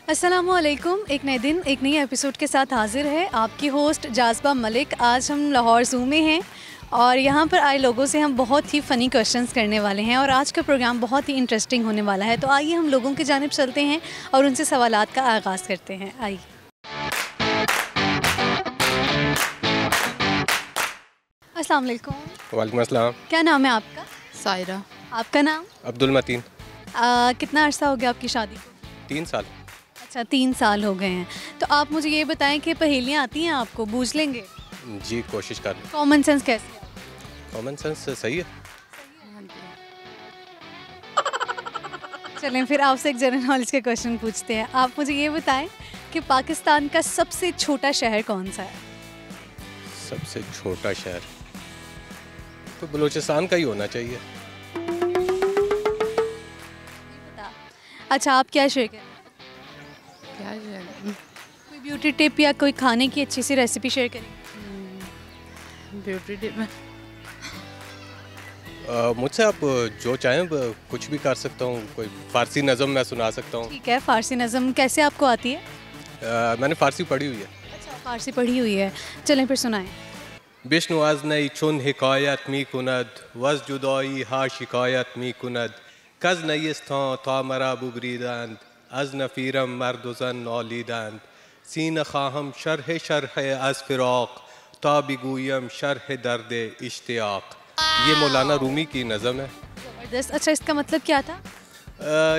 अस्सलामुअलैकुम। एक नए दिन एक नई एपिसोड के साथ हाजिर है आपकी होस्ट जाज़बा मलिक। आज हम लाहौर ज़ू में हैं और यहाँ पर आए लोगों से हम बहुत ही फ़नी क्वेश्चंस करने वाले हैं और आज का प्रोग्राम बहुत ही इंटरेस्टिंग होने वाला है। तो आइए हम लोगों की जानिब चलते हैं और उनसे सवालात का आगाज़ करते हैं। आइए। अस्सलाम वालेकुम। वालेकुम अस्सलाम। क्या नाम है आपका? सायरा। आपका नाम? अब्दुल मतीन। कितना अर्सा हो गया आपकी शादी को? 3 साल। अच्छा, 3 साल हो गए हैं। तो आप मुझे ये बताएं कि पहेलियाँ आती हैं आपको? बूझ लेंगे? जी कोशिश कर लें। कॉमन सेंस कैसे है? कॉमन सेंस सही है। चलें फिर आपसे एक जनरल नॉलेज के क्वेश्चन पूछते हैं। आप मुझे ये बताएं कि पाकिस्तान का सबसे छोटा शहर कौन सा है? सबसे छोटा शहर तो बलूचिस्तान का ही होना चाहिए। अच्छा, आप क्या शेयर करें? क्या शेयर? कोई ब्यूटी टिप या कोई खाने की अच्छी सी रेसिपी शेयर करें? ब्यूटी टिप में मुझसे आप जो चाहें कुछ भी कर सकता हूँ। कोई फ़ारसी नज़म मैं सुना सकता हूँ। ठीक है, फ़ारसी नज़म कैसे आपको आती है? मैंने फ़ारसी पढ़ी हुई है। अच्छा, फ़ारसी पढ़ी हुई है। चलें फिर सुनाएं। बिश्नु आज नई चुन हिकायत मी कुनद वज जुदाई हा शिकायत मी कुनद कज नईस्ता था मरा बुबरीदंद अज नफ़ीरम मर्दुजन नौलीदंद सीन खाहम शरह अज फिराक ता बिगुयम शरह दर्द इश्तियाक। ये मौलाना रूमी की नज़म है। ज़बरदस्त। अच्छा, इसका मतलब क्या था?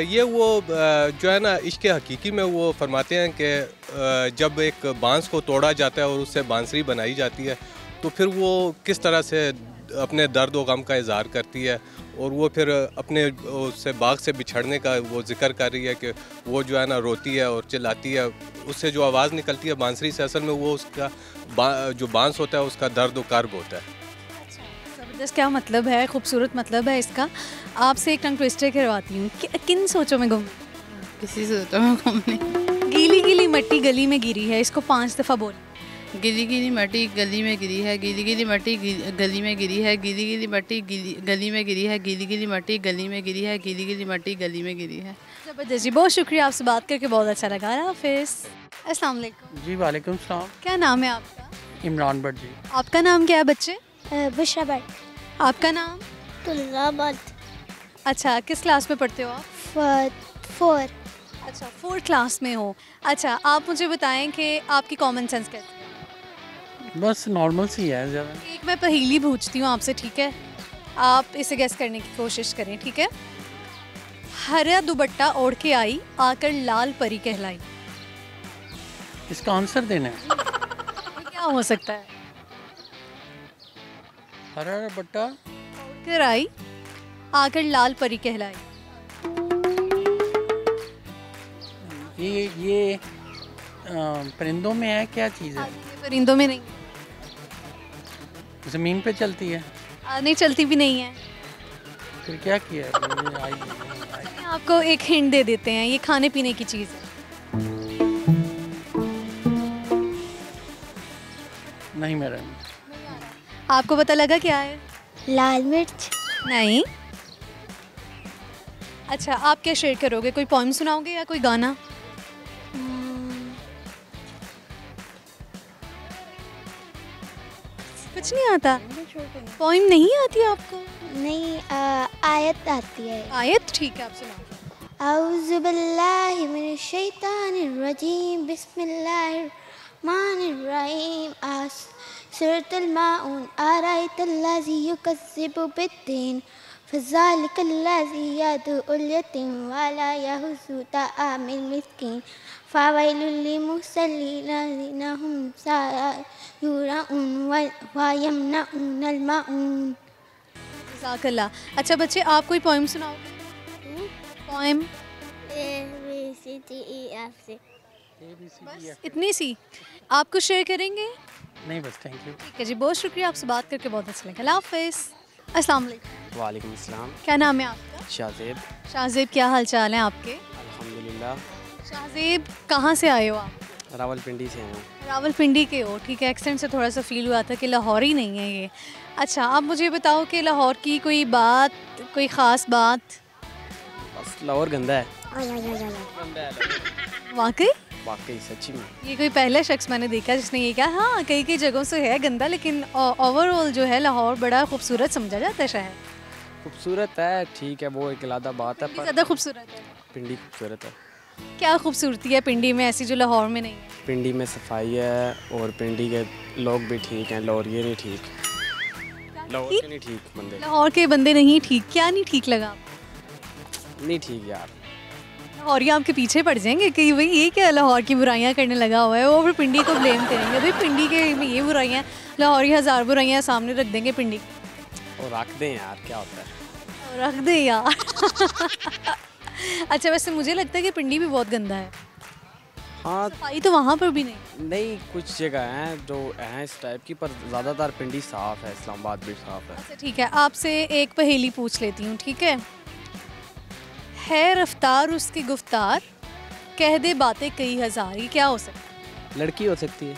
ये वो जो है ना इश्क हकीकी में वो फरमाते हैं कि जब एक बांस को तोड़ा जाता है और उससे बांसुरी बनाई जाती है तो फिर वो किस तरह से अपने दर्द व गम का इज़हार करती है और वो फिर अपने उससे बाग से बिछड़ने का वो जिक्र कर रही है कि वो जो है ना रोती है और चिल्लाती है। उससे जो आवाज़ निकलती है बांसुरी से, असल में वो उसका जो बांस होता है उसका दर्द व कर्ब होता है। ज़बरदस्त। क्या मतलब है? खूबसूरत मतलब है इसका। आपसे एक टंग ट्विस्टर करवाती हूँ। किन सोचों में गुम? किसी सोचों में गुम नहीं। गीली गीली मट्टी गली में गिरी है, इसको 5 दफ़ा बोल। गीली गीली मट्टी गली में गिरी है, गीली गीली मट्टी गली में गिरी है, गीली गीली मट्टी गली में गिरी है, गीली गीली मट्टी गली में गिरी है, गीली गीली मट्टी गली में गिरी है। ज़बरदस्त जी, बहुत शुक्रिया, आपसे बात करके बहुत अच्छा लगा। हाफिज़। अस्सलाम वालेकुम। जी वालेकुम सलाम। क्या नाम है आपका? इमरान भट्ट जी। आपका नाम क्या है बच्चे? बुशरा भट्ट। आपका नाम? तुल्ला भट्ट। अच्छा, किस क्लास में पढ़ते हो आप? 4। अच्छा, 4th क्लास में हो। अच्छा, आप मुझे बताएं कि आपकी कॉमन सेंस कैसी है? बस नॉर्मल सी है ज़्यादा। एक मैं पहेली पूछती हूँ आपसे, ठीक है? आप इसे गेस करने की कोशिश करें, ठीक है? हरा दुपट्टा ओढ़ के आई, आकर लाल परी कहलाई। इसका आंसर देना है। ये क्या हो सकता है? हरा दुपट्टा ओढ़ कर आई, आकर लाल परी कहलाई। ये परिंदों में है, क्या चीज़ है? ये परिंदों में नहीं है। ज़मीन पे चलती है? नहीं, चलती भी नहीं है। फिर क्या किया है? मुझे आई। आपको एक हिंट दे देते हैं, ये खाने पीने की चीज़ है। नहीं मेरा। आपको पता लगा क्या है? लाल मिर्च। नहीं। अच्छा, आप क्या शेयर करोगे? कोई पोएम सुनाओगे या कोई गाना? कुछ नहीं आता? पोएम नहीं आती आपको? नहीं, आयत आती है। आयत? ठीक है, आप सुनाओ। औज़ु बिल्लाहि मिनश शैतानिर रजीम, बिस्मिल्लाहिर रहीम। सूरतुल माऊन, अरायतल्लज़ी युकज़्ज़िबु बिद्दीन, फ़ज़ालिकल्लज़ी यदउल यतीम वला यहुज़्ज़ु तआमिल मिस्कीन, फ़वैलुल लिलमुसल्लीन लज़ीना हुम युराऊन व यमनऊनल माऊन। जज़ाकल्लाह। अच्छा बच्चे, आप कोई पोएम सुनाओगे? पोएम? बस इतनी सी? आप कुछ शेयर करेंगे? नहीं बस, थैंक यू। ठीक है जी, बहुत शुक्रिया, आपसे बात करके बहुत अच्छा लगा। अल्लाह हाफ़िज़। अस्सलाम वालेकुम। वालेकुम अस्सलाम। क्या नाम है आपका? शाहज़ेब। शाहज़ेब, क्या हाल चाल है आपके? अल्हम्दुलिल्लाह। शाहज़ेब, कहाँ से आए हो आप? रावलपिंडी से हैं। रावलपिंडी के हो, ठीक है। एक्सेंट से थोड़ा सा फील हुआ था कि लाहौरी नहीं है ये। अच्छा, आप मुझे बताओ कि लाहौर की कोई बात, कोई ख़ास बात? बस लाहौर गंदा है। वाकई वाकई सच्ची में। ये कोई पहला शख्स मैंने देखा जिसने ये कहा। हाँ, कई कई जगहों से है गंदा, लेकिन ओवरऑल जो है लाहौर बड़ा खूबसूरत समझा जाता है शहर। खूबसूरत है, ठीक है, वो एक अलग बात है, पर ज़्यादा खूबसूरत है। पिंडी खूबसूरत है। क्या खूबसूरती है पिंडी में ऐसी जो लाहौर में नहीं है? पिंडी में सफाई है और पिंडी के लोग भी ठीक हैं, लाहौर ये नहीं ठीक, लाहौर के नहीं ठीक बंदे, लाहौर के बंदे नहीं ठीक? क्या नहीं ठीक लगा आपको? नहीं ठीक यार। और ये आपके पीछे पड़ जाएंगे कि भाई ये क्या लाहौर की बुराइयां करने लगा हुआ है, वो फिर पिंडी को ब्लेम करेंगे, भाई पिंडी के में ये बुराइयां, लाहौर की 1000 बुराइयां सामने रख देंगे पिंडी की। और रख दें यार, क्या होता है, और रख दे यार। अच्छा, वैसे मुझे लगता है कि पिंडी भी बहुत गंदा है। हाँ सफाई तो वहाँ पर भी नहीं। नहीं, कुछ जगह हैं जो हैं इस टाइप की, पर ज़्यादातर पिंडी साफ़ है, इस्लामाबाद भी साफ़ है। अच्छा ठीक है, आपसे एक पहेली पूछ लेती हूँ, ठीक है रफ्तार उसकी गुफ्तार, कह दे बातें कई हजार, ये क्या हो सकता है? लड़की हो सकती है।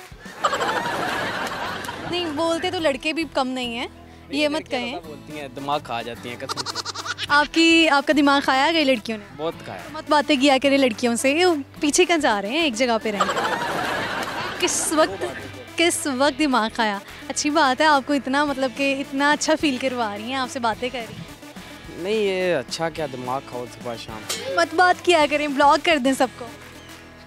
नहीं, बोलते तो लड़के भी कम नहीं है, ये मत लड़कियां कहें। ज़्यादा बोलती हैं, दिमाग खा जाती हैं कसम से। आपका दिमाग खाया गई लड़कियों ने? बहुत खाया। मत बातें किया करें लड़कियों से, ये पीछे कहाँ जा रहे हैं, एक जगह पे रहें। किस वक्त दिमाग खाया? अच्छी बात है, आपको इतना मतलब कि इतना अच्छा फील करवा रही हैं, आपसे बातें कर रही हैं। नहीं, ये अच्छा क्या, दिमाग खाओ सुबह शाम। मत बात किया करें, ब्लॉक कर दें सबको।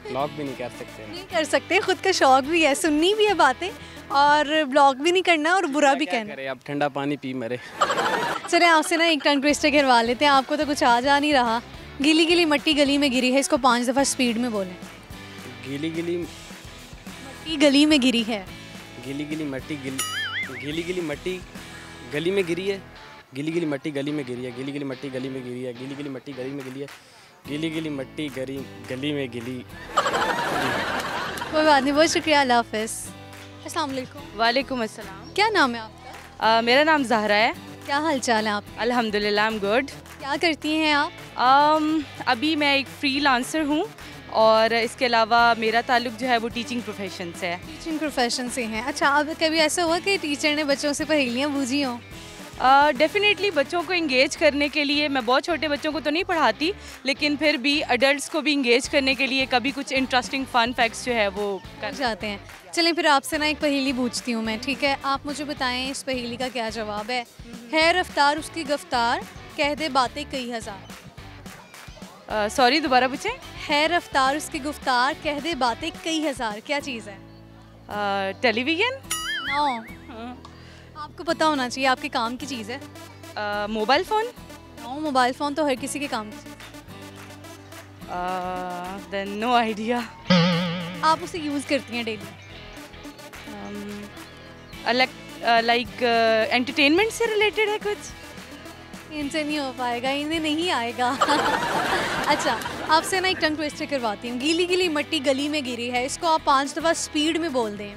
ब्लॉग भी नहीं कर सकते। नहीं कर सकते, खुद का शौक भी है, सुननी भी है बातें, और ब्लॉग भी नहीं करना और बुरा भी कहना। अब ठंडा पानी पी मरे। चले आपसे ना एक टंग ट्विस्टर करवा लेते हैं, आपको तो कुछ आ जा नहीं रहा। गीली गीली मट्टी गली में गिरी है, इसको 5 दफ़ा स्पीड में बोलें। गीली गीली मट्टी गली में गिरी है। गीली गीली मट्टी गीली गीली मट्टी गली में गिरी है। गीली गीली मट्टी गली में गिरी है। गीली गीली मट्टी गली में गिरी है। गीली गीली मट्टी गली में गिरी है। गीली गीली मट्टी गली में गिली। कोई बात नहीं, बहुत शुक्रिया, अल्लाह हाफ़िज़। अस्सलाम वालेकुम। वालेकुम अस्सलाम। क्या नाम है आपका? मेरा नाम ज़हरा है। क्या हाल चाल है आप? अल्हम्दुलिल्लाह, आई एम गुड। क्या करती हैं आप? अभी मैं एक फ्रीलांसर हूँ और इसके अलावा मेरा ताल्लुक जो है वो टीचिंग प्रोफेशन से है। टीचिंग प्रोफेशन से हैं। अच्छा, अब कभी ऐसा हुआ कि टीचर ने बच्चों से पहेलियाँ बूझी हों? डेफिनेटली बच्चों को इंगेज करने के लिए, मैं बहुत छोटे बच्चों को तो नहीं पढ़ाती, लेकिन फिर भी अडल्ट्स को भी इंगेज करने के लिए कभी कुछ इंटरेस्टिंग फन फैक्ट्स जो है वो कर जाते हैं। चलें फिर आपसे ना एक पहेली पूछती हूँ मैं, ठीक है? आप मुझे बताएं इस पहेली का क्या जवाब है रफ्तार उसकी गिरफ्तार, कह दे बातें कई हजार। सॉरी, दोबारा पूछें। है रफ्तार उसकी गुफ्तार, कह दे बातें कई हजार, क्या चीज़ है? टेलीविज़न। नो, आपको पता होना चाहिए, आपके काम की चीज़ है। Mobile phone. No, mobile phone तो हर किसी के काम की चीज़ है। Then no idea. आप उसे यूज़ करती हैं डेली? लाइक एंटरटेनमेंट से रिलेटेड है कुछ? इनसे नहीं हो पाएगा, इन्हें नहीं आएगा। अच्छा, आपसे ना एक टंग ट्विस्टर करवाती हूँ। गीली गीली मट्टी गली में गिरी है, इसको आप 5 दफ़ा स्पीड में बोल दें।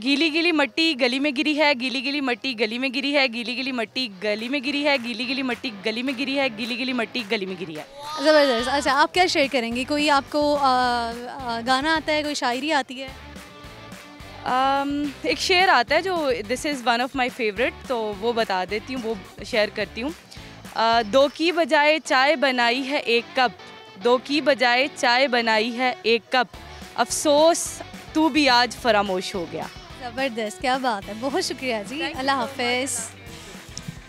गीली गीली मट्टी गली में गिरी है। गीली गीली मट्टी गली में गिरी है। गीली गीली मट्टी गली में गिरी है। गीली गीली मट्टी गली में गिरी है। गीली गीली मट्टी गली में गिरी है। ज़बरदस्त। अच्छा, आप क्या शेयर करेंगे? कोई आपको गाना आता है, कोई शायरी आती है? एक शेर आता है जो this is one of my favourite, तो वो बता देती हूँ, वो शेयर करती हूँ। 2 की बजाय चाय बनाई है 1 कप। 2 की बजाय चाय बनाई है 1 कप। अफसोस तू भी आज फरामोश हो गया। ज़बरदस्त, क्या बात है, बहुत शुक्रिया जी, अल्लाह हाफ़िज़।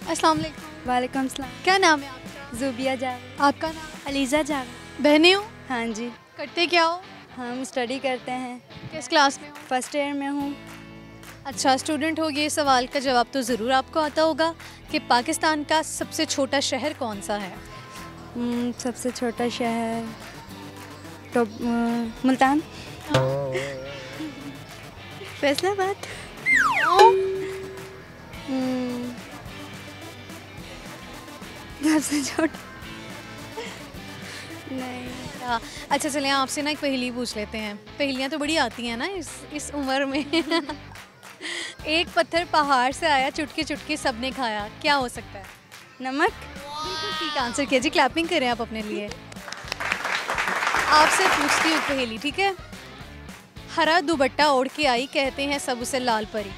अस्सलाम वालेकुम। वालेकुम सलाम। क्या नाम है आपका? ज़ुबिया जावेद। आपका नाम? अलीज़ा जावेद। बहनें हो? हाँ जी। करते क्या हो? हम स्टडी करते हैं। किस क्लास में हो? फर्स्ट ईयर में हूँ। अच्छा, स्टूडेंट हो, ये सवाल का जवाब तो ज़रूर आपको आता होगा कि पाकिस्तान का सबसे छोटा शहर कौन सा है? सबसे छोटा शहर तो मुल्तान। फैसलाबाद। सबसे छोटा नहीं। अच्छा, चलें आपसे ना एक पहेली पूछ लेते हैं। पहेलियाँ तो बड़ी आती हैं ना इस उम्र में। एक पत्थर पहाड़ से आया, चुटकी चुटकी सबने खाया, क्या हो सकता है? नमक। बिल्कुल ठीक आंसर किया जी, क्लैपिंग करें आप अपने लिए। आपसे पूछती हूँ पहेली, ठीक है? हरा दुपट्टा ओढ़ के आई, कहते हैं सब उसे लाल परी।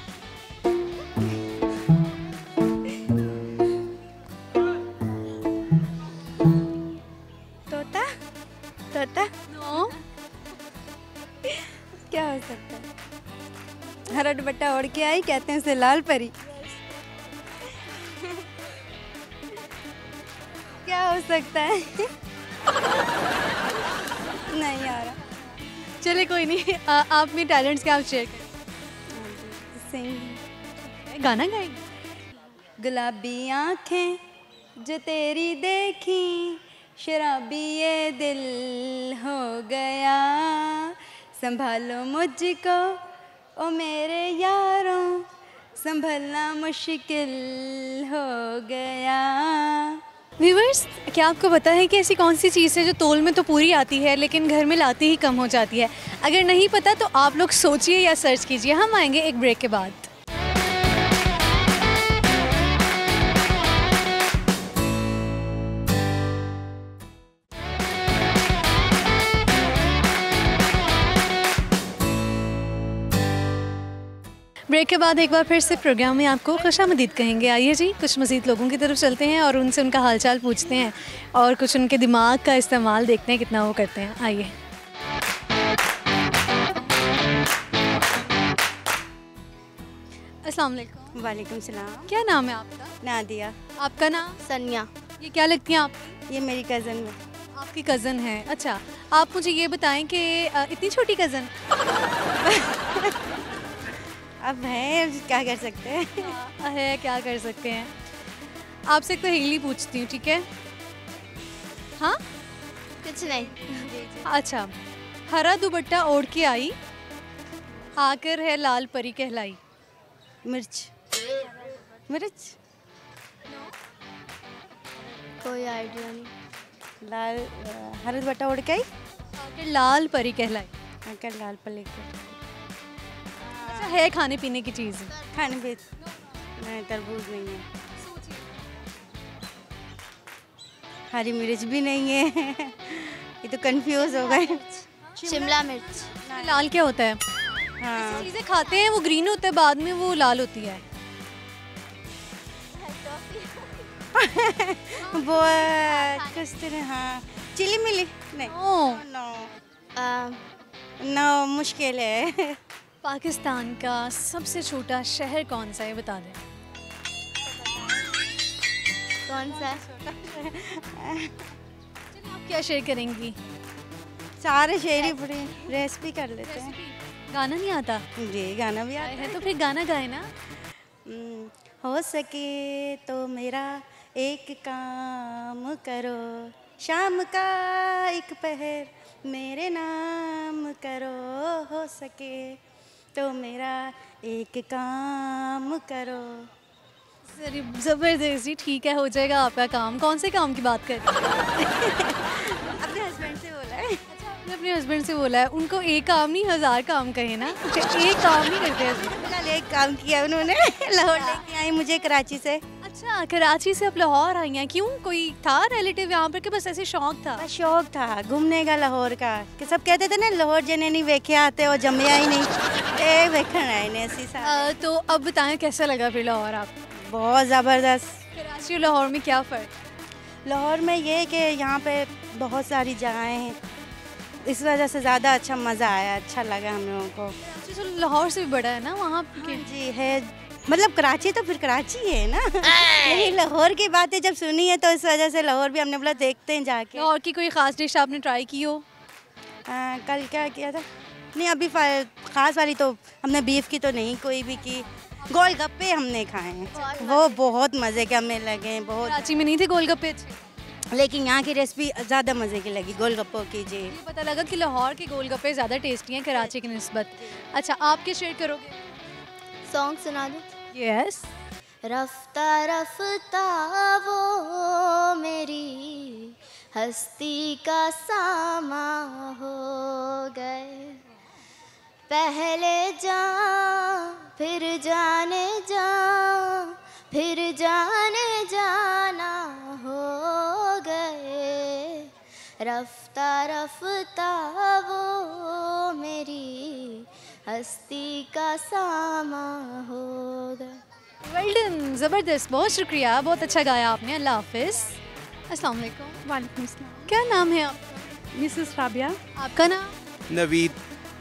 तोता। तोता। नो, क्या हो सकता है? हरा दुपट्टा ओढ़ के आई, कहते हैं उसे लाल परी। क्या हो सकता है? नहीं आ रहा। चले कोई नहीं, आप में टैलेंट्स क्या आप शेयर करें। सिंग। गाना गाएंगे। गुलाबी आँखें जो तेरी देखी, शराबी ये दिल हो गया, संभालो मुझको ओ मेरे यारों, संभलना मुश्किल हो गया। व्यूअर्स, क्या आपको पता है कि ऐसी कौन सी चीज़ है जो तोल में तो पूरी आती है लेकिन घर में लाती ही कम हो जाती है? अगर नहीं पता तो आप लोग सोचिए या सर्च कीजिए। हम आएंगे एक ब्रेक के बाद। ब्रेक के बाद एक बार फिर से प्रोग्राम में आपको खुशामदीद कहेंगे। आइए जी, कुछ मज़ीद लोगों की तरफ चलते हैं और उनसे उनका हालचाल पूछते हैं और कुछ उनके दिमाग का इस्तेमाल देखते हैं कितना वो करते हैं। आइए। अस्सलाम वालेकुम। वालेकुम सलाम। क्या नाम है आपका? नादिया। आपका नाम? सनिया। ये क्या लगती हैं आपकी? ये मेरी कज़न है। आपकी कज़न है। अच्छा, आप मुझे ये बताएं कि इतनी छोटी कज़न अब है, क्या कर सकते हैं। है, क्या कर सकते हैं। आपसे एक तो हिंदी पूछती हूँ, ठीक है? हाँ, कुछ नहीं। अच्छा। हरा दुपट्टा ओढ़ के आई, आकर है लाल परी कहलाई। मिर्च। मिर्च। कोई आइडिया नहीं। लाल हरा दुपट्टा ओढ़ के आई, आकर लाल परी कहलाई। आकर लाल पले के अच्छा, है खाने पीने की चीज़? खाने पे नहीं, तरबूज नहीं है। हरी मिर्च भी नहीं है। ये तो कंफ्यूज हो गए। शिमला मिर्च। लाल क्या होता है? हाँ, चीज़ें खाते हैं वो ग्रीन होता है, बाद में वो लाल होती है। वो किस तरह, हाँ, चिली मिली नहीं। ओह, नो नो, मुश्किल है। पाकिस्तान का सबसे छोटा शहर कौन सा है, बता दें। कौन सा? आप क्या शेयर करेंगी? सारे शेर पड़े, रेसिपी कर लेते हैं। गाना नहीं आता? जी, गाना भी आता है तो फिर गाना गाए ना। हो सके तो मेरा एक काम करो, शाम का एक पहर मेरे नाम करो। हो सके तो मेरा एक काम करो। ज़बरदस्त जी, ठीक है, हो जाएगा आपका काम। कौन से काम की बात कर रहे हैं? अपने हस्बैंड से बोला है। अच्छा, आपने अपने हस्बैंड से बोला है। उनको एक काम नहीं 1000 काम कहे ना। एक काम नहीं करते husband। फिलहाल एक काम किया उन्होंने। लाहौर लेके आई मुझे कराची से। अच्छा, कराची से आप लाहौर आई हैं, क्यों? कोई था रिलेटिव यहाँ पर कि बस ऐसे शौक था? बस शौक था घूमने का लाहौर का, कि सब कहते थे ना लाहौर जने नहीं वेखे आते और जमिया ही नहीं। ए वेखन आए ने ऐसी सारी। तो अब बताएं कैसा लगा फिर लाहौर आपको? बहुत ज़बरदस्त। कराची और लाहौर में क्या फ़र्क? लाहौर में ये कि यहाँ पे बहुत सारी जगहें हैं, इस वजह से ज़्यादा अच्छा मज़ा आया, अच्छा लगा हम लोगों को। कराची तो लाहौर से भी बड़ा है ना वहाँ के? जी है, मतलब कराची तो फिर कराची है ना। लेकिन लाहौर की बातें जब सुनी है तो इस वजह से लाहौर भी हमने बोला देखते हैं जाके। लाहौर की कोई ख़ास डिश आपने ट्राई की हो? कल क्या किया था? नहीं, अभी ख़ास वाली तो हमने बीफ की तो नहीं कोई भी की। गोलगप्पे हमने खाए हैं, वो बहुत मज़े के हमें लगे, बहुत। कराची में नहीं थे गोलगप्पे अच्छे? लेकिन यहाँ की रेसिपी ज़्यादा मज़े की लगी गोलगप्पों की। जी, ये पता लगा कि लाहौर के गोलगप्पे ज़्यादा टेस्टी हैं कराची की निस्बत। अच्छा, आप क्या शेयर करोगे? सॉन्ग सुना दो। यस। रफ्ता रफ्ता वो मेरी हस्ती का सामा हो गए, पहले जा फिर जाने जा, फिर जाने जाना हो गए, रफ्ता रफ्ता वो मेरी हस्ती का सामा हो गए। वेल डन, ज़बरदस्त, बहुत शुक्रिया, बहुत अच्छा गाया आपने। अल्लाह हाफिज़। अस्सलाम वालेकुम। वालेकुम सलाम। क्या नाम है आपका? मिसेस राबिया। आपका नाम? नवीद।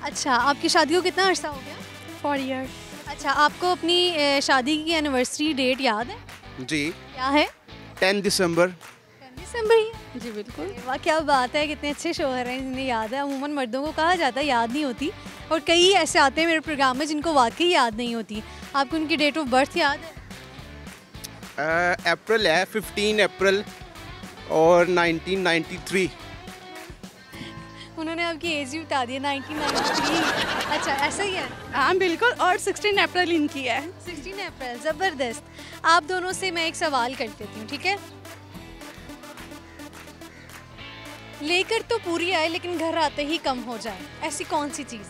अच्छा, आपकी शादी को कितना अर्सा हो गया? 4 year। अच्छा, आपको अपनी शादी की एनिवर्सरी डेट याद है? जी, क्या है? 10 दिसंबर। 10 दिसंबर ही है? जी बिल्कुल। वाह, क्या बात है, कितने अच्छे शोहर हैं जिन्हें याद है। अमूमन मर्दों को कहा जाता है याद नहीं होती, और कई ऐसे आते हैं मेरे प्रोग्राम में जिनको वाकई याद नहीं होती। आपको उनकी डेट ऑफ बर्थ याद है? अप्रैल है, 15 अप्रैल और 1993। उन्होंने आपकी एज भी बता दी, 1993। अच्छा, ऐसा ही है? हाँ बिल्कुल, और 16 अप्रैल इनकी है। 16 अप्रैल, ज़बरदस्त। आप दोनों से मैं एक सवाल कर देती हूँ, ठीक है? लेकर तो पूरी आए लेकिन घर आते ही कम हो जाए, ऐसी कौन सी चीज़?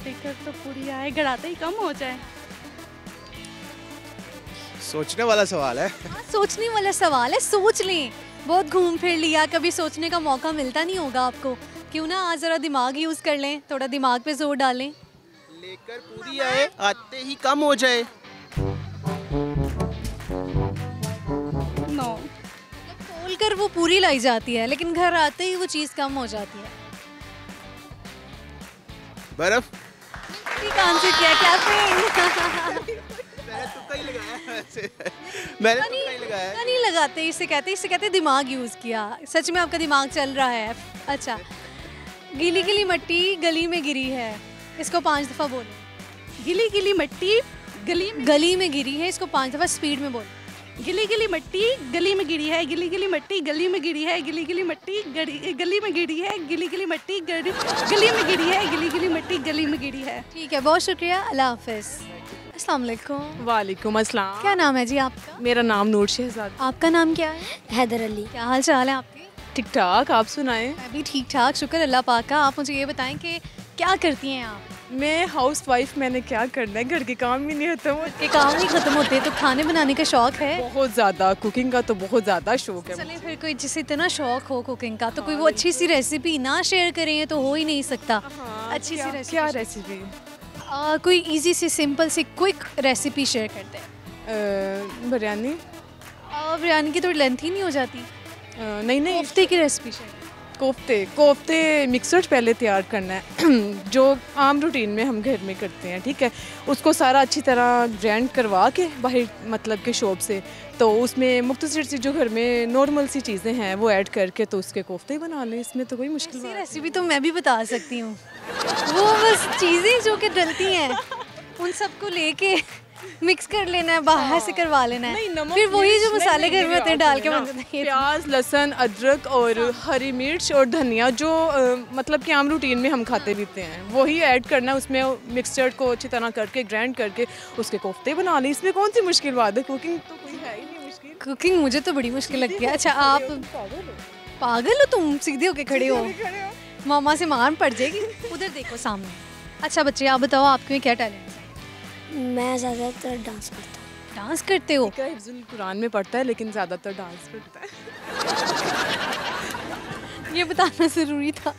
लेकर तो पूरी आए, घर आते ही कम हो जाए। सोचने वाला सवाल है। हाँ, सोचने वाला सवाल है, सोच लें। बहुत घूम फिर लिया, कभी सोचने का मौका मिलता नहीं होगा आपको। क्यों ना आज ज़रा दिमाग यूज़ कर लें, थोड़ा दिमाग पे जोर डालें। लेकर पूरी आए, आते ही कम हो जाए। नो। खोल कर वो पूरी लाई जाती है लेकिन घर आते ही वो चीज़ कम हो जाती है। बर्फ। ठीक आंसर किया, क्या मैंने तो कहीं लगाया है। नहीं लगाते, इसे कहते दिमाग यूज़ किया। सच में आपका दिमाग चल रहा है। अच्छा, गीली गीली मट्टी गली में गिरी है, इसको 5 दफ़ा बोलो। गिली गिली मट्टी गली में गिरी है, इसको 5 दफ़ा स्पीड में बोलो। गिली गिली मट्टी गली में गिरी है, गिली गिली मट्टी गली में गिरी है, गिली गिली मट्टी गली में गिरी है, गिली गिली मट्टी गली में गिरी है, गिली गिली मट्टी गली में गिरी है। ठीक है, बहुत शुक्रिया, अल्लाह हाफिज़। अस्सलाम वालेकुम। वालेकुम अस्सलाम। क्या नाम है जी आपका? मेरा नाम नूर शहजाद। आपका नाम क्या है? हैदर अली। क्या हाल चाल है आपके? ठीक ठाक, आप सुनाएं? मैं भी ठीक ठाक, शुक्र अल्लाह पाक का। आप मुझे ये बताएं कि क्या करती हैं आप? मैं हाउस वाइफ, मैंने क्या करना है, घर के काम भी नहीं खत्म होते। के काम नहीं खत्म होते तो खाने बनाने का शौक है? बहुत ज़्यादा, कुकिंग का तो बहुत ज़्यादा शौक है। चलें फिर, कोई जिसे इतना शौक हो कुकिंग का तो कोई वो अच्छी सी रेसिपी ना शेयर करें तो हो ही नहीं सकता। अच्छी सी रेसिपी। क्या रेसिपी? कोई इजी सी सिंपल सी क्विक रेसिपी शेयर करते हैं। बिरयानी। बिरयानी की थोड़ी लेंथी नहीं हो जाती? नहीं। कोफ्ते की रेसिपी शेयर। कोफ्ते मिक्सर पहले तैयार करना है जो आम रूटीन में हम घर में करते हैं, ठीक है। उसको सारा अच्छी तरह ग्राइंड करवा के बाहर मतलब के शॉप से, तो उसमें मुख्तसर सी जो घर में नॉर्मल सी चीज़ें हैं वो ऐड करके तो उसके कोफ्ते बना लें। इसमें तो कोई मुश्किल बात रेसिपी तो मैं भी बता सकती हूँ। वो बस चीज़ें जो कि डलती हैं उन सबको लेके मिक्स कर लेना है, बाहर से करवा लेना है, फिर वही जो मसाले घर में होते हैं डाल के बनाते हैं। प्याज, लहसुन, अदरक और हरी मिर्च और धनिया जो मतलब कि आम रूटीन में हम खाते पीते हैं वही ऐड करना है। उसमें मिक्सचर को अच्छी तरह करके ग्राइंड करके उसके कोफ्ते बना लें। इसमें कौन सी मुश्किल बात है? कुकिंग तो कोई है ही नहीं मुश्किल। कुकिंग मुझे तो बड़ी मुश्किल लगती है। अच्छा, आप पागल हो? तुम सीधे होके खड़े हो, मामा से मार पड़ जाएगी। उधर देखो सामने। अच्छा बच्चे, आप बताओ आपके में क्या टैलेंट है? मैं ज़्यादातर डांस करता हूँ। डांस करते हो? हिफ्ज़ुल कुरान में पढ़ता है लेकिन ज़्यादातर डांस करता है। ये बताना ज़रूरी था।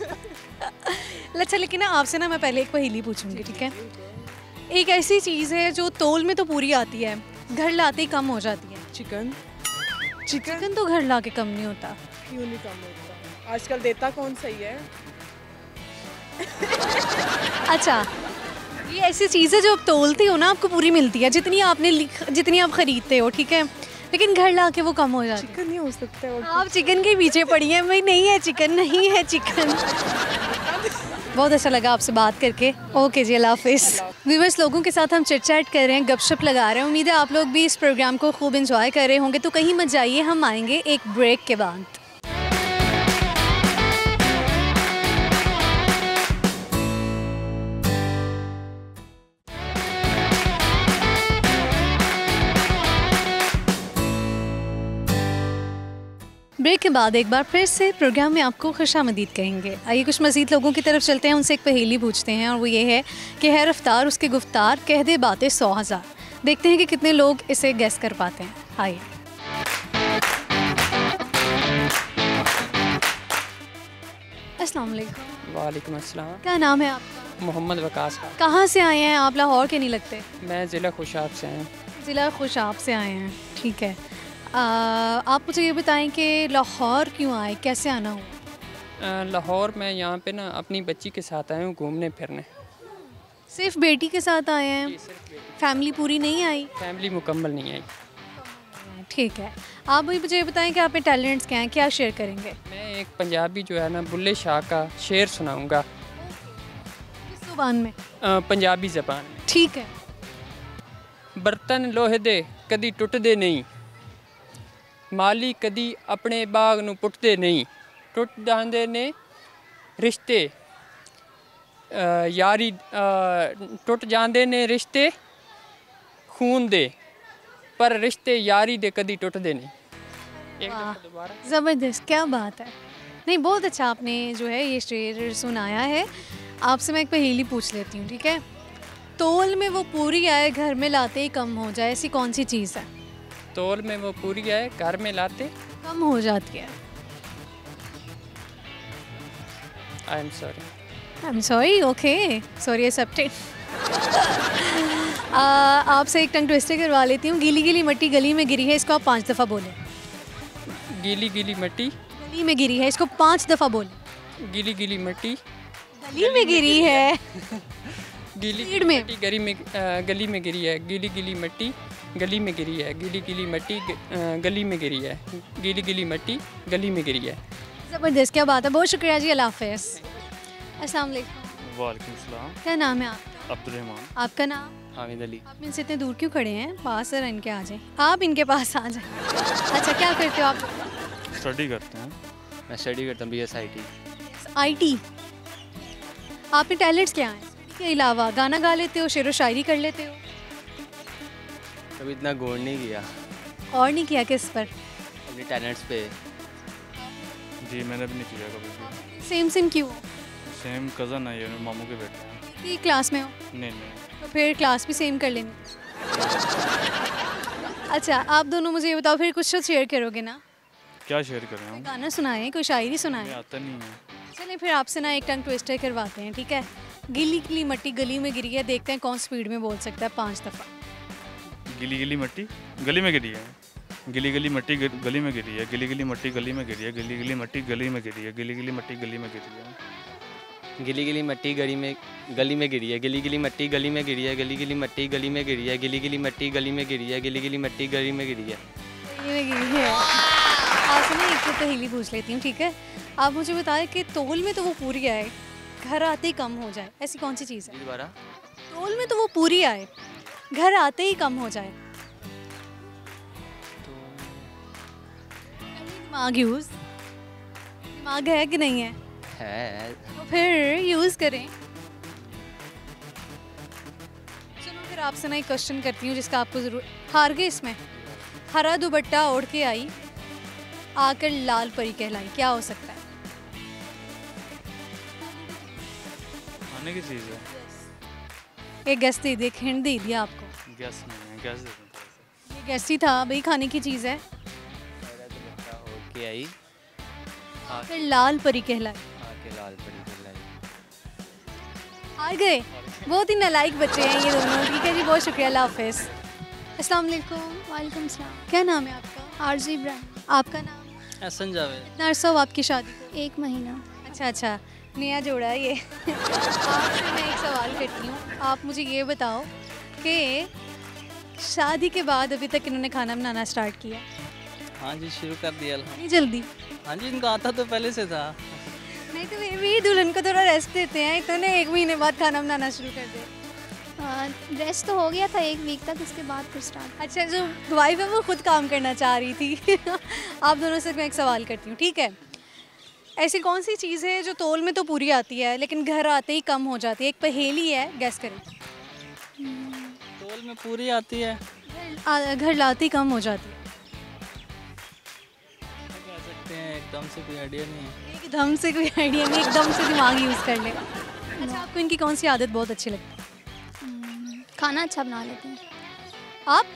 अच्छा, लेकिन ना आपसे ना मैं पहले एक पहेली पूछूंगी, ठीक है? एक ऐसी चीज़ है जो तौल में तो पूरी आती है, घर लाते ही कम हो जाती है। चिकन तो घर ला के कम नहीं होता। क्यों नहीं कम होता? आजकल देता कौन सही है? अच्छा, ये ऐसी चीज़ है जो आप तोलते हो ना आपको पूरी मिलती है जितनी आप खरीदते हो, ठीक है, लेकिन घर ला के वो कम हो जाती है। चिकन नहीं हो सकता है? आप चिकन के पीछे पड़ी हैं। भाई नहीं है चिकन, नहीं है चिकन। बहुत अच्छा लगा आपसे बात करके। ओके जी, अल्लाह हाफिज़। व्यूअर्स, लोगों के साथ हम चिट चैट कर रहे हैं, गपशप लगा रहे हैं। उम्मीद है आप लोग भी इस प्रोग्राम को खूब इंजॉय कर रहे होंगे। तो कहीं मत जाइए, हम आएंगे एक ब्रेक के बाद। ब्रेक के बाद एक बार फिर से प्रोग्राम में आपको खुशामदीद कहेंगे। आइए कुछ मज़ीद लोगों की तरफ चलते हैं, उनसे एक पहेली पूछते हैं और वो ये है कि है रफ्तार उसके गुफ्तार, कह दे बातें 100,000। देखते हैं कि कितने लोग इसे गेस कर पाते हैं। आइए। अस्सलाम वालेकुम। वालेकुम अस्सलाम। क्या नाम है आपका? मोहम्मद वकास खान। कहाँ से आए हैं आप? लाहौर के नहीं लगते। मैं ज़िला खुशाब से हूँ। ज़िला खुशाब से आए हैं, ठीक है। आप मुझे ये बताएं कि लाहौर क्यों आए, कैसे आना हुआ? लाहौर में यहाँ पे ना अपनी बच्ची के साथ आए हूँ घूमने फिरने। सिर्फ बेटी के साथ आए हैं, फैमिली पूरी नहीं आई? फैमिली मुकम्मल नहीं आई। ठीक है, आप मुझे बताएं कि आप में टैलेंट्स क्या हैं, क्या शेयर करेंगे? मैं एक पंजाबी जो है ना बुल्ले शाह का शेर सुनाऊंगा। किस ज़ुबान में? पंजाबी ज़बान में। ठीक है। बर्तन लोहे दे कदी टुटदे नहीं, माली कदी अपने बाग नूं पुटदे नहीं, टुट जांदे ने रिश्ते यारी टुट जांदे ने रिश्ते खून दे, पर रिश्ते यारी दे कदी टुटदे नहीं। एक दफ़ा दोबारा। ज़बरदस्त, क्या बात है। नहीं, बहुत अच्छा आपने जो है ये शेर सुनाया है। आपसे मैं एक पहेली पूछ लेती हूँ, ठीक है? तोल में वो पूरी आए घर में लाते ही कम हो जाए, ऐसी कौन सी चीज़ है? तोल में वो पूरी आए घर में लाते कम हो जाती है। I am sorry. I am sorry, okay, sorry accepted. आपसे एक टंग ट्विस्टर करवा लेती हूँ। गीली गीली मट्टी गली में गिरी है, इसको आप 5 दफ़ा बोलें। गीली गीली मट्टी गली में गिरी है, इसको 5 दफ़ा बोलें। गीली गीली मट्टी गली में गिरी है। गीली स्पीड में। मट्टी गली में गिरी है। गीली गीली मट्टी गली में गिरी है। गीली गीली मट्टी गली में गिरी है। गीली गीली मट्टी गली में गिरी है। ज़बरदस्त, क्या बात है, बहुत शुक्रिया जी, अल्लाह हाफ़िज़। अस्सलाम वालेकुम। वालेकुम सलाम। क्या नाम है आपका? अब्दुर्रहमान। आपका नाम? हामिद अली। आप इनसे इतने दूर क्यों खड़े हैं? पास है, इनके आ जाएं। आप इनके पास आ जाएं। अच्छा, क्या करते हो आप? स्टडी करते हैं। मैं स्टडी करता हूँ BS IT। आप में टैलेंट्स क्या हैं इसके अलावा? गाना गा लेते हो, शेर व शायरी कर लेते हो? कभी इतना गौर नहीं किया। और नहीं किया? किस पर? अपने टैलेंट्स पे। जी मैंने भी नहीं किया कभी भी। सेम क्यों? सेम कज़न है, ये मामू के बेटे हैं। कि क्लास में हो? नहीं। तो फिर क्लास भी सेम कर लेंगे। अच्छा, आप दोनों मुझे ये बताओ, फिर कुछ तो शेयर करोगे ना? क्या शेयर कर रहे हैं? गाना सुनाएं, कोई शायरी सुनाएं। आता नहीं है। चलिए फिर आपसे ना एक टंग ट्विस्टर करवाते हैं, ठीक है? गीली गीली मट्टी गली में गिरी है, देखते हैं कौन स्पीड में बोल सकता है 5 दफ़ा। गीली गीली मट्टी गली में गिरी है। गीली गीली मट्टी गली में गिरी है। गीली गीली मट्टी गली में गिरी है। गीली गीली मट्टी गली में गिरी है। गीली गीली मट्टी गली में गिरी है। गिली गिली मट्टी गली में गिरी है। गिली गिली मट्टी गली में गिरी है। गिली गिली मट्टी गली में गिरी है। गिली गिली मट्टी गली में गिरी है। गिली गिली मट्टी गली में गिरी है। आपसे ना एक पहेली पूछ लेती हूँ, ठीक है? आप मुझे बताएं कि तोल में तो वो पूरी आए, घर आते ही कम हो जाए, ऐसी कौन सी चीज़ है? दोबारा। तोल में तो वो पूरी आए, घर आते ही कम हो जाए। दिमाग है कि नहीं है? है। तो फिर यूज़ करें। चलो फिर आपसे ना एक क्वेश्चन करती हूँ जिसका आपको ज़रूर हार गए इसमें। हरा दुपट्टा ओढ़ के आई, आकर लाल परी कहलाई, क्या हो सकता है? खाने की चीज़ है। एक गैस दे दिया, हिंट दे दिया आपको। गैस नहीं है, गैस दे दो। ये गैस ही था भाई, खाने की चीज़ है। ओढ़ के आई, आकर लाल परी कहलाई। आके लाल परी कहलाई। हार गए। बहुत ही नालायक बच्चे हैं ये दोनों, ठीक है जी, बहुत शुक्रिया, अल्लाह हाफ़िज़। अस्सलाम वालेकुम। वालेकुम सलाम। क्या नाम है आपका? आरज़ू इब्राहिम। आपका नाम? एहसन जावेद। कितना अरसा हुआ आपकी शादी को? 1 महीना। अच्छा, नया जोड़ा है ये। आपसे मैं एक सवाल करती हूँ, आप मुझे ये बताओ कि शादी के बाद अभी तक इन्होंने खाना बनाना स्टार्ट किया? हाँ जी, शुरू कर दिया। नहीं जल्दी? हाँ जी, इनको आता तो पहले से था। नहीं तो वे भी दुल्हन को थोड़ा रेस्ट देते हैं, तो ने 1 महीने बाद खाना बनाना शुरू कर दिया। रेस्ट तो हो गया था 1 वीक तक, उसके बाद फिर स्टार्ट। अच्छा, जो वाइफ है वो खुद काम करना चाह रही थी। आप दोनों से मैं एक सवाल करती हूँ, ठीक है? ऐसी कौन सी चीज़ है जो तोल में तो पूरी आती है लेकिन घर आते ही कम हो जाती है? एक पहेली है, गैस करें। तोल में पूरी आती है, घर लाते ही कम हो जाती है। कह सकते हैं, एकदम से कोई आइडिया नहीं है। एकदम से कोई आइडिया नहीं, एकदम से दिमाग यूज़ कर ले। अच्छा, आपको इनकी कौन सी आदत बहुत अच्छी लगती है? खाना अच्छा बना लेते हैं। आप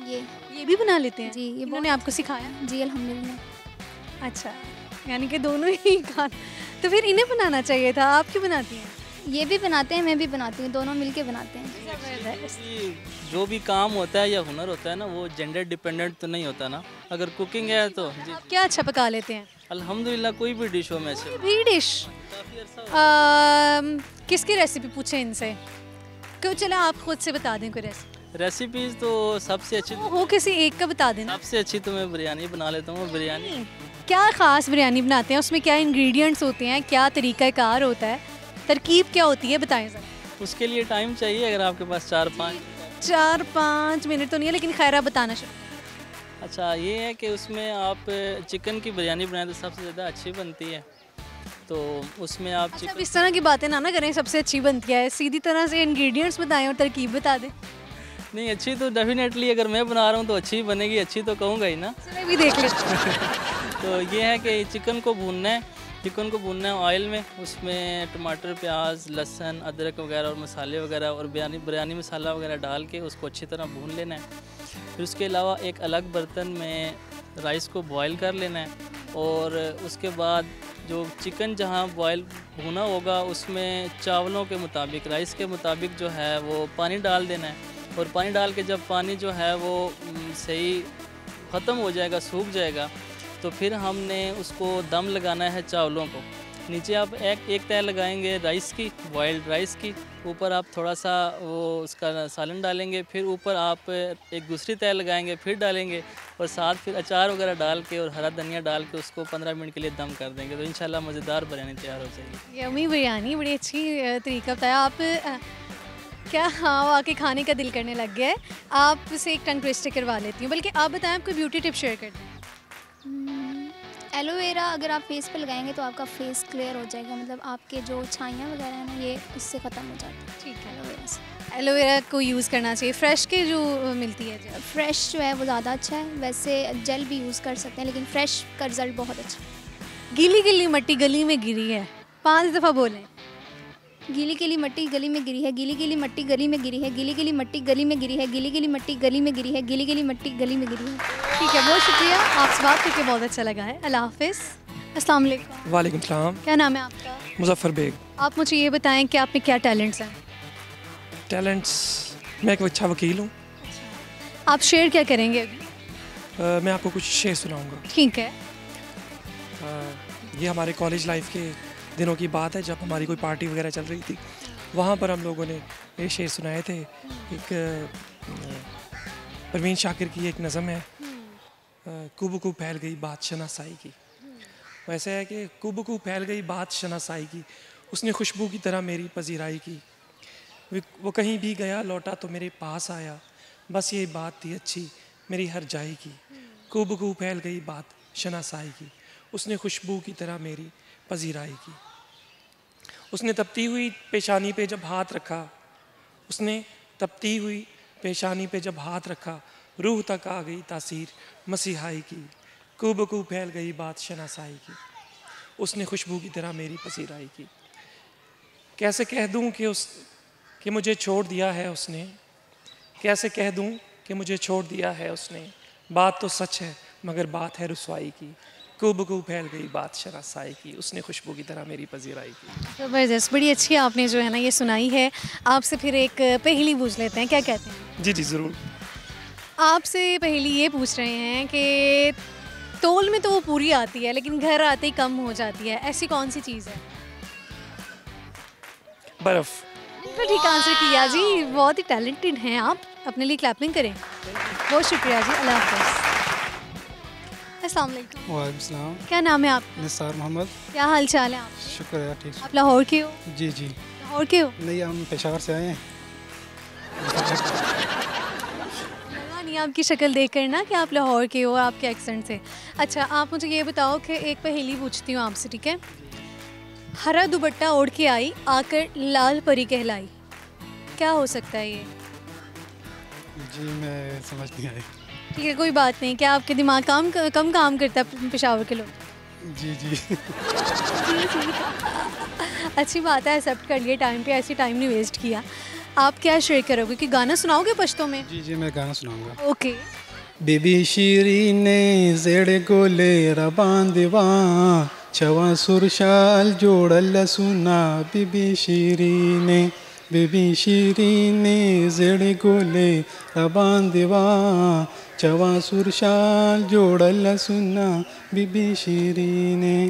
ये भी बना लेते हैं? जी, ये इन्होंने आपको सिखाया? जी अल्हम्दुलिल्लाह। अच्छा, यानी कि दोनों ही खाना, तो फिर इन्हें बनाना चाहिए था, आप क्यों बनाती हैं? ये भी बनाते हैं, मैं भी बनाती हूँ, दोनों मिलके बनाते हैं। जो भी काम होता है या हुनर होता है ना, वो जेंडर डिपेंडेंट तो नहीं होता ना। अगर कुकिंग है तो जी। आप क्या अच्छा पका लेते हैं? अल्हम्दुलिल्लाह कोई भी डिश हो मैं से भी डिश किसकी रेसिपी पूछे इनसे? क्यों, चला आप खुद से बता दें कोई रेसिपी। रेसिपीज़ तो सबसे अच्छी हो किसी एक का बता देना। सबसे अच्छी तो मैं बिरयानी बना लेता हूँ। बिरयानी क्या ख़ास बिरयानी बनाते हैं, उसमें क्या इंग्रेडिएंट्स होते हैं, क्या तरीक़ाकार होता है, तरकीब क्या होती है, बताएं ज़रा। उसके लिए टाइम चाहिए, अगर आपके पास 4-5 मिनट तो नहीं है, लेकिन खैर आप बताना शुरू। अच्छा, ये है कि उसमें आप चिकन की बिरयानी बनाएं तो सबसे ज़्यादा अच्छी बनती है। तो उसमें आप अच्छा, इस तरह की बातें ना करें, सबसे अच्छी बनती है, सीधी तरह से इंग्रेडिएंट्स बताएं और तरकीब बता दें। नहीं, अच्छी तो डेफिनेटली अगर मैं बना रहा हूँ तो अच्छी बनेगी, अच्छी तो कहूँगा ही ना। चलिए भी देख लेते तो ये है कि चिकन को भूनना है, चिकन को भूनना है ऑयल में, उसमें टमाटर, प्याज, लहसुन, अदरक वगैरह और मसाले वगैरह और बिरयानी मसाला वगैरह डाल के उसको अच्छी तरह भून लेना है। फिर उसके अलावा एक अलग बर्तन में राइस को बॉयल कर लेना है, और उसके बाद जो चिकन जहाँ बॉयल भुना होगा उसमें चावलों के मुताबिक, राइस के मुताबिक जो है वो पानी डाल देना है। और पानी डाल के जब पानी जो है वो सही ख़त्म हो जाएगा, सूख जाएगा, तो फिर हमने उसको दम लगाना है चावलों को। नीचे आप एक तय लगाएंगे राइस की, बॉइल्ड राइस की, ऊपर आप थोड़ा सा वो उसका सालन डालेंगे, फिर ऊपर आप एक दूसरी तय लगाएंगे, फिर डालेंगे, और साथ फिर अचार वगैरह डाल के और हरा धनिया डाल के उसको 15 मिनट के लिए दम कर देंगे, तो इंशाल्लाह मज़ेदार बिरयानी तैयार हो जाएगी। यम्मी बिरयानी, बड़ी अच्छी तरीका बताया आप। क्या, हाँ, वाकई खाने का दिल करने लग गया है। आपसे एक टंग ट्विस्टर करवा लेती हूँ, बल्कि आप बताएं, आपको ब्यूटी टिप शेयर कर दें। एलोवेरा अगर आप फेस पे लगाएंगे तो आपका फेस क्लियर हो जाएगा, मतलब आपके जो छाइयाँ वगैरह हैं ना, ये इससे ख़त्म हो जाता है। ठीक है, एलोवेरा से। एलोवेरा को यूज़ करना चाहिए। फ्रेश के जो मिलती है, फ्रेश जो है वो ज़्यादा अच्छा है, वैसे जेल भी यूज़ कर सकते हैं, लेकिन फ्रेश का रिज़ल्ट बहुत अच्छा है। गीली गीली मट्टी गली में गिरी है, 5 दफ़ा बोलें। गीली गीली मट्टी गली में गिरी है, गीली गीली मट्टी गली में गिरी है, गीली गीली मट्टी गली में गिरी है, गीली गीली मट्टी गली में गिरी है, गीली गीली मट्टी गली में गिरी है। ठीक है, बहुत शुक्रिया, आपसे बात करके बहुत अच्छा लगा है। अल्लाह हाफिज़। अस्सलाम वालेकुम। वालेकुम सलाम। क्या नाम है आपका? मुजफ्फर बेग। आप मुझे ये बताएं कि आप में क्या टैलेंट्स हैं? टैलेंट्स, मैं एक अच्छा वकील हूँ। आप शेयर क्या करेंगे अभी? मैं आपको कुछ शेर सुनाऊँगा। ठीक है। ये हमारे कॉलेज लाइफ के दिनों की बात है, जब हमारी कोई पार्टी वगैरह चल रही थी, वहाँ पर हम लोगों ने ये शेर सुनाए थे। एक परवीन शाकिर की एक नज़म है, कुबकू फैल गई बात शनासाई की। वैसे है कि कुबकू फैल गई बात शनासाई की, उसने खुशबू की तरह मेरी पजीराई की। वो कहीं भी गया लौटा तो मेरे पास आया, बस ये बात थी अच्छी मेरी हर जाई की। कुबकू फैल गई बात शनासाई की, उसने खुशबू की तरह मेरी पजीराई की। उसने तपती हुई पेशानी पे जब हाथ रखा, उसने तपती हुई पेशानी पे जब हाथ रखा, रूह तक आ गई तासीर मसीहाई की। कुबकू फैल गई बात शनासाई की, उसने खुशबू की तरह मेरी पसीराई की। कैसे कह दूं कि मुझे छोड़ दिया है उसने, कैसे कह दूं कि मुझे छोड़ दिया है उसने, बात तो सच है मगर बात है रुसवाई की। कुबकू फैल गई बात शनासाई की, उसने खुशबू की तरह मेरी पजीराई की। ज़बरदस्त, बड़ी अच्छी आपने जो है ना ये सुनाई है। आपसे फिर एक पहेली पूछ लेते हैं, क्या कहते हैं? जी जी ज़रूर। आपसे पहेली ये पूछ रहे हैं कि तोल में तो वो पूरी आती है लेकिन घर आते ही कम हो जाती है, ऐसी कौन सी चीज़ है? बर्फ़। तो ठीक आंसर किया जी, बहुत ही टैलेंटेड हैं आप, अपने लिए क्लैपिंग करें। बहुत शुक्रिया जी, अल्लाह हाफ़िज़। अस्सलाम वालेकुम। वालेकुम सलाम। क्या नाम है आपका? निसार मोहम्मद। क्या हाल चाल है आप? शुक्र है, ठीक। आप लाहौर के हो? जी जी। लाहौर के हो? नहीं, हम पेशावर से आए हैं। लगा नहीं आपकी शक्ल देख कर ना कि आप लाहौर के हो, आपके एक्सेंट से। अच्छा, आप मुझे ये बताओ कि एक पहेली पूछती हूँ आपसे, ठीक है? हरा दुपट्टा ओढ़ के आई, आकर लाल परी कहलाई, क्या हो सकता है ये? जी मैं समझ नहीं आई। ठीक है, कोई बात नहीं। क्या आपके दिमाग कम काम करता है पेशावर के लोग? जी जी। अच्छी बात है, एक्सेप्ट कर लिए टाइम पे, ऐसी टाइम नहीं वेस्ट किया। आप क्या शेयर करोगे, कि गाना सुनाओगे पश्तो में? जी जी, मैं गाना सुनाऊंगा। ओके। बेबी शीरी ने जेड़ गोले रबांदवा, छवा सुरशाल जोड़ल सुना बीबी शीरी ने, बेबी शीरी ने जेड़ गोले रबांदवा, चवा सुरशाल जोड़ल सुन्ना बीबी शीरीने।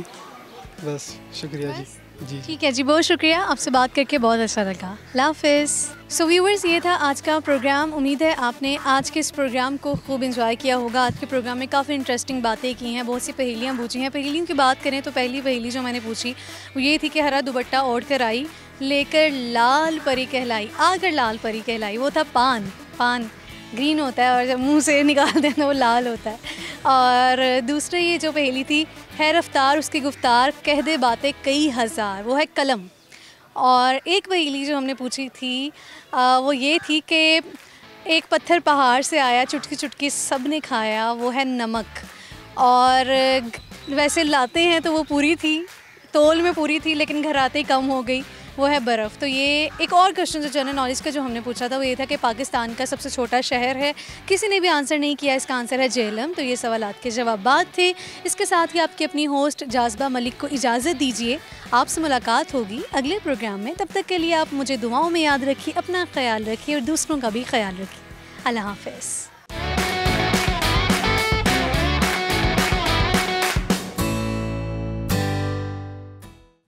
बस शुक्रिया जी। जी ठीक है जी, बहुत शुक्रिया, आपसे बात करके बहुत अच्छा लगा। अल्लाह हाफ़िज़। सो व्यूवर्स, ये था आज का प्रोग्राम। उम्मीद है आपने आज के इस प्रोग्राम को खूब एंजॉय किया होगा। आज के प्रोग्राम में काफ़ी इंटरेस्टिंग बातें की हैं, बहुत सी पहेलियाँ पूछी हैं। पहेलियों की बात करें तो पहली पहेली जो मैंने पूछी वो ये थी कि हरा दुपट्टा ओढ़ कर आई, लेकर लाल परी कहलाई, आकर लाल परी कहलाई। वो था पान। पान ग्रीन होता है और जब मुंह से निकालते हैं तो वो लाल होता है। और दूसरा ये जो पहेली थी, है रफ्तार उसकी गुफ्तार, कह दे बातें कई हज़ार, वो है कलम। और एक पहेली जो हमने पूछी थी वो ये थी कि एक पत्थर पहाड़ से आया, चुटकी चुटकी सब ने खाया, वो है नमक। और वैसे लाते हैं तो वो पूरी थी, तोल में पूरी थी, लेकिन घर आते ही कम हो गई, वो है बर्फ़। तो ये एक और क्वेश्चन जो जनरल नॉलेज का जो हमने पूछा था वो ये था कि पाकिस्तान का सबसे छोटा शहर है। किसी ने भी आंसर नहीं किया, इसका आंसर है जेहलम। तो ये सवालात के जवाबात थे। इसके साथ ही आपकी अपनी होस्ट जाज़बा मलिक को इजाज़त दीजिए। आपसे मुलाकात होगी अगले प्रोग्राम में। तब तक के लिए आप मुझे दुआओं में याद रखिए, अपना ख्याल रखिए और दूसरों का भी ख्याल रखिए। अल्लाह हाफ़िज़।